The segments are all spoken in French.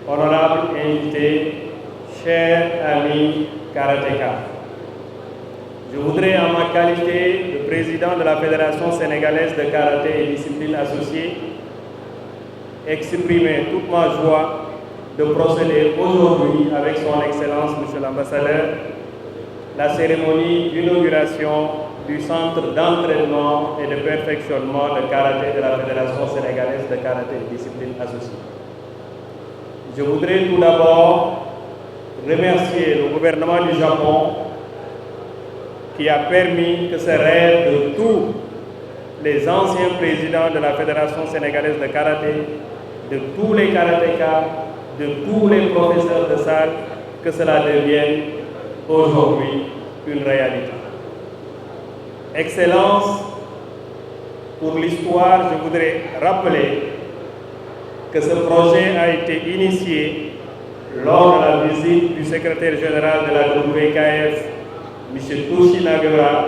honorables invités, chers amis karatéka. Je voudrais, en ma qualité de président de la Fédération sénégalaise de karaté et disciplines associées, exprimer toute ma joie de procéder aujourd'hui avec son Excellence, Monsieur l'Ambassadeur, la cérémonie d'inauguration du centre d'entraînement et de perfectionnement de karaté de la Fédération sénégalaise de karaté et disciplines associées. Je voudrais tout d'abord remercier le gouvernement du Japon qui a permis que ce rêve de tous les anciens présidents de la Fédération sénégalaise de karaté, de tous les karatékas, de tous les professeurs de salle, que cela devienne aujourd'hui une réalité. Excellence, pour l'histoire, je voudrais rappeler que ce projet a été initié lors de la visite du secrétaire général de la WKF, M. Toshi Nagura,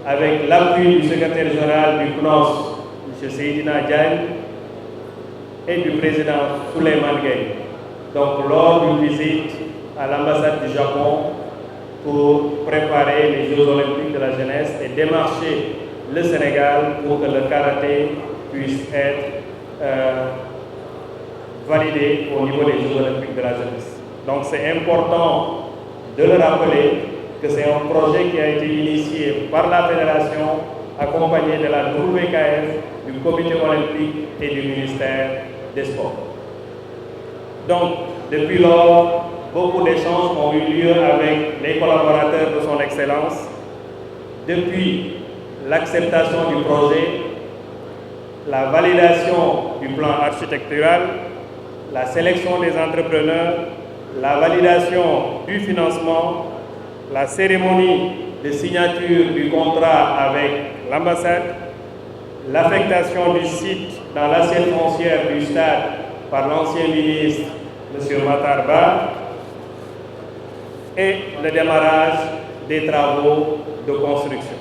avec l'appui du secrétaire général du CNOS, M. Seydina Diagne, et du président Souleymane Gueye. Donc, lors d'une visite à l'ambassade du Japon pour préparer les Jeux olympiques de la jeunesse et démarcher le Sénégal pour que le karaté puisse être validé au niveau des Jeux olympiques de la jeunesse. Donc, c'est important de le rappeler que c'est un projet qui a été initié par la Fédération, accompagné de la WKF, du Comité olympique et du ministère des Sports. Donc, depuis lors, beaucoup d'échanges ont eu lieu avec les collaborateurs de son Excellence. Depuis l'acceptation du projet, la validation du plan architectural, la sélection des entrepreneurs, la validation du financement, la cérémonie de signature du contrat avec l'ambassade, l'affectation du site dans l'assiette foncière du stade par l'ancien ministre, M. Matarba, et le démarrage des travaux de construction.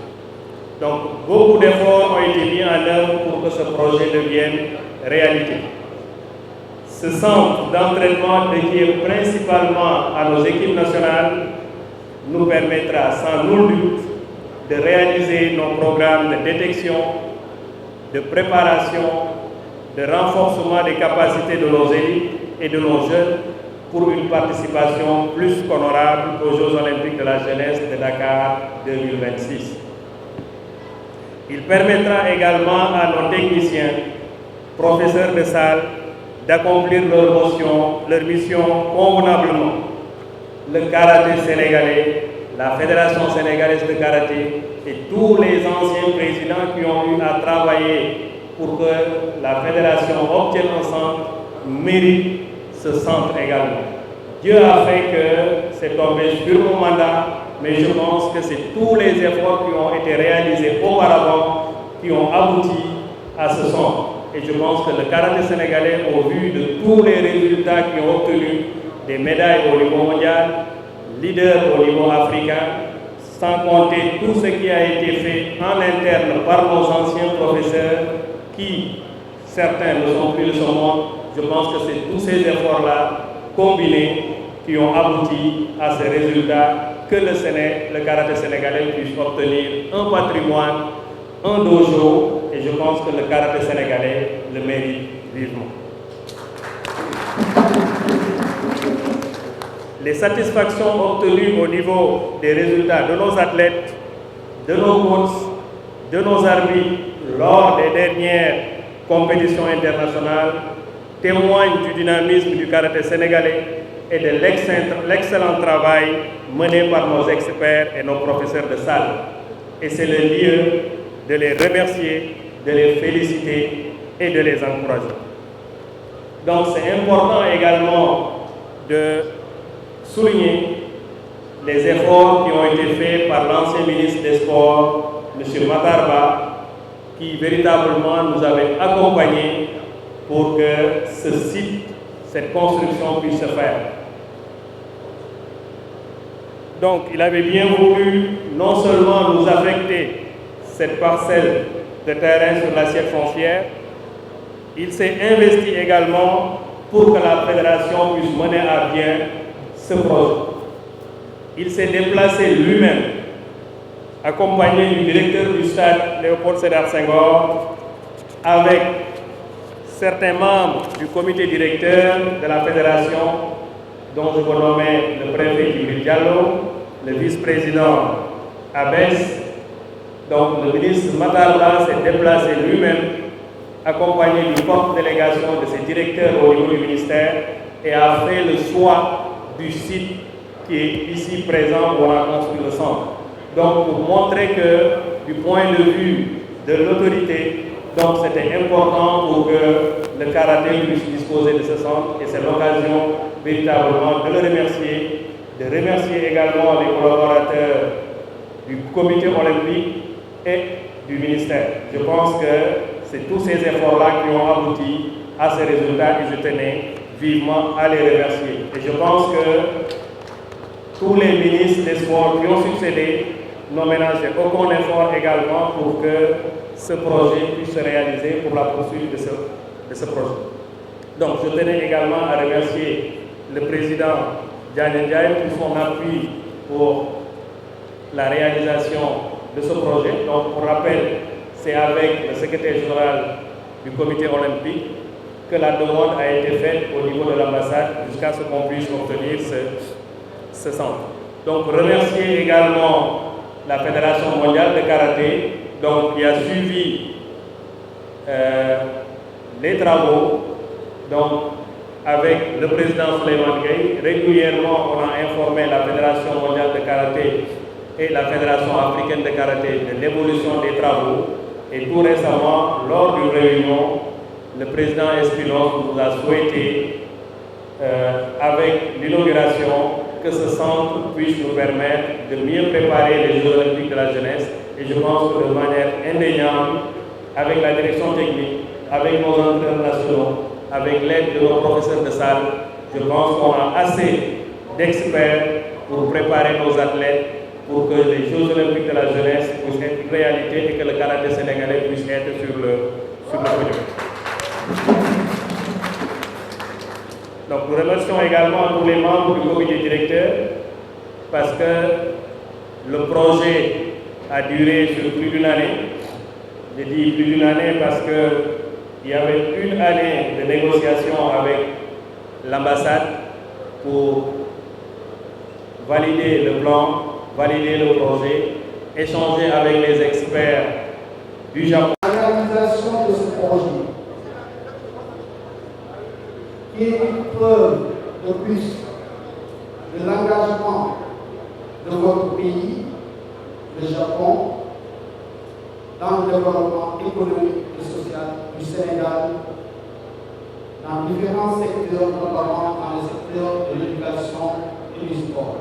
Donc, beaucoup d'efforts ont été mis en œuvre pour que ce projet devienne réalité. Ce centre d'entraînement dédié principalement à nos équipes nationales nous permettra sans nul doute de réaliser nos programmes de détection, de préparation, de renforcement des capacités de nos élites et de nos jeunes pour une participation plus qu'honorable aux Jeux olympiques de la jeunesse de Dakar 2026. Il permettra également à nos techniciens, professeurs de salle, d'accomplir leur mission convenablement. Le karaté sénégalais, la Fédération sénégalaise de karaté et tous les anciens présidents qui ont eu à travailler pour que la Fédération obtienne un centre méritent ce centre également. Dieu a fait que c'est tombé sur mon mandat, mais je pense que c'est tous les efforts qui ont été réalisés auparavant qui ont abouti à ce centre. Et je pense que le karaté sénégalais, au vu de tous les résultats qui ont obtenu des médailles au niveau mondial, leader au niveau africain, sans compter tout ce qui a été fait en interne par nos anciens professeurs qui, certains ne sont plus de ce monde, je pense que c'est tous ces efforts-là combinés qui ont abouti à ces résultats que le karaté sénégalais puisse obtenir un patrimoine, un dojo, et je pense que le karaté sénégalais le mérite vivement. Les satisfactions obtenues au niveau des résultats de nos athlètes, de nos coachs, de nos arbitres lors des dernières compétitions internationales témoignent du dynamisme du karaté sénégalais et de l'excellent travail mené par nos experts et nos professeurs de salle. Et c'est le lieu de les remercier, de les féliciter et de les encourager. Donc c'est important également de souligner les efforts qui ont été faits par l'ancien ministre des Sports, M. Matarba, qui véritablement nous avait accompagnés pour que ce site, cette construction puisse se faire. Donc, il avait bien voulu non seulement nous affecter cette parcelle de terrain sur l'assiette foncière, il s'est investi également pour que la fédération puisse mener à bien ce projet. Il s'est déplacé lui-même, accompagné du directeur du stade Léopold Sédar Senghor, avec certains membres du comité directeur de la fédération, dont je vous nommais le préfet Djibril Diallo, le vice-président Abès. Donc le ministre Matar Ba s'est déplacé lui-même, accompagné d'une forte délégation de ses directeurs au niveau du ministère, et a fait le choix du site qui est ici présent où on a construit le centre. Donc pour montrer que du point de vue de l'autorité, donc c'était important pour que le karaté puisse disposer de ce centre, et c'est l'occasion véritablement de le remercier, de remercier également les collaborateurs du comité olympique et du ministère. Je pense que c'est tous ces efforts-là qui ont abouti à ces résultats et je tenais vivement à les remercier. Et je pense que tous les ministres des sports qui ont succédé n'ont ménagé aucun effort également pour que ce projet puisse se réaliser pour la poursuite de ce projet. Donc je tenais également à remercier le président Diagne Ndiaye pour son appui pour la réalisation de ce projet. Donc pour rappel, c'est avec le secrétaire général du comité olympique que la demande a été faite au niveau de l'ambassade jusqu'à ce qu'on puisse obtenir ce centre. Donc remercier également la Fédération mondiale de karaté, donc qui a suivi les travaux, donc avec le président Souleymane Gueye. Régulièrement, on a informé la Fédération mondiale de karaté et la Fédération africaine de karaté de l'évolution des travaux. Et tout récemment, lors d'une réunion, le président Espinosa nous a souhaité, avec l'inauguration, que ce centre puisse nous permettre de mieux préparer les Jeux olympiques de la jeunesse. Et je pense que de manière indéniable, avec la direction technique, avec nos entraîneurs nationaux, avec l'aide de nos professeurs de salle, je pense qu'on a assez d'experts pour préparer nos athlètes pour que les Jeux olympiques de la jeunesse puissent être une réalité et que le karaté sénégalais puisse être sur le podium. Donc nous remercions également tous les membres du comité directeur parce que le projet a duré sur plus d'une année. Je dis plus d'une année parce qu'il y avait une année de négociation avec l'ambassade pour valider le plan, valider le projet, échanger avec les experts du Japon. La réalisation de ce projet, qui est une preuve de plus de l'engagement de votre pays, le Japon, dans le développement économique et social du Sénégal, dans différents secteurs, notamment dans le secteur de l'éducation et du sport.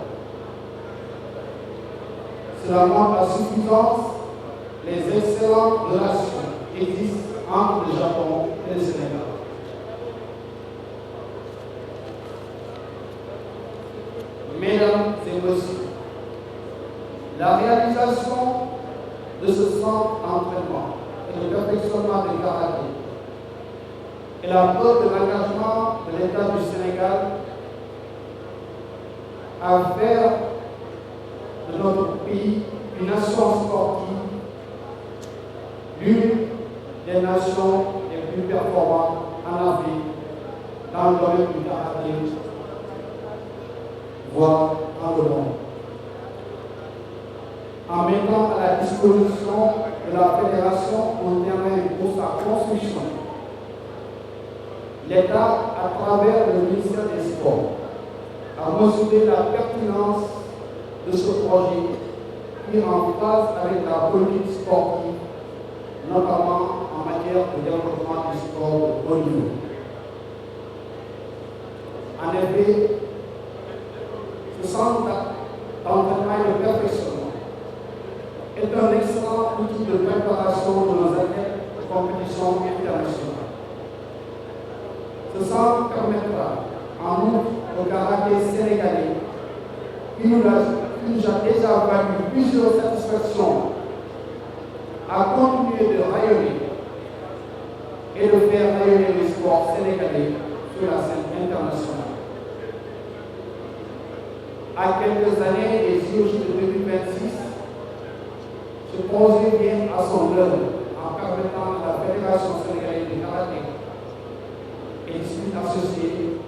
Cela montre à suffisance les excellentes relations qui existent entre le Japon et le Sénégal. Mesdames et messieurs, la réalisation de ce centre d'entraînement et de perfectionnement du karaté est la preuve de l'engagement de l'État du Sénégal à faire de notre pays une nation sportive, l'une des nations les plus performantes en Afrique dans le domaine du karaté, voire dans le monde. En mettant à la disposition de la Fédération un terrain pour sa construction, l'État, à travers le ministère des Sports, a mesuré la pertinence de ce projet qui est en phase avec la politique sportive, notamment en matière de développement du sport de haut niveau. En effet, ce centre d'entraînement et de perfectionnement est un excellent outil de préparation de nos athlètes de compétition internationale. Ce centre permettra, en outre, au karaté sénégalais, qui nous a déjà valu plusieurs satisfactions, à continuer de rayonner et de faire rayonner le sport sénégalais sur la scène internationale. À quelques années des JOJ de 2026, ce projet vient à son œuvre en permettant à la Fédération sénégalaise de karaté et des disciplines associées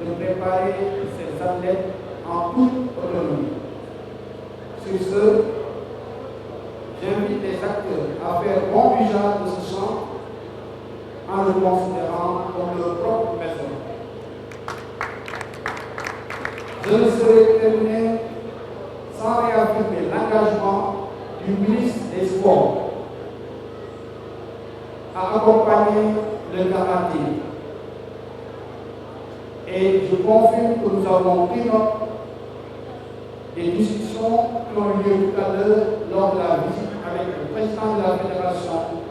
de préparer ses athlètes en toute autonomie. Sur ce, j'invite les acteurs à faire bon usage de ce champ en le considérant comme leur propre maison. Je ne saurais terminer sans réaffirmer l'engagement du ministre des Sports à accompagner le karaté. Et je confirme que nous avons pris note des discussions qui ont eu lieu tout à l'heure lors de la visite avec le président de la fédération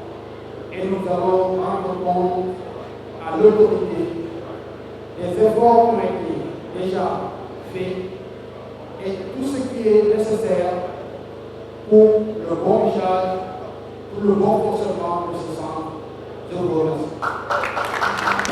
et nous allons rendre compte à l'autorité des efforts qui ont été déjà faits et tout ce qui est nécessaire pour le bon usage, pour le bon fonctionnement de ce centre. Je vous remercie.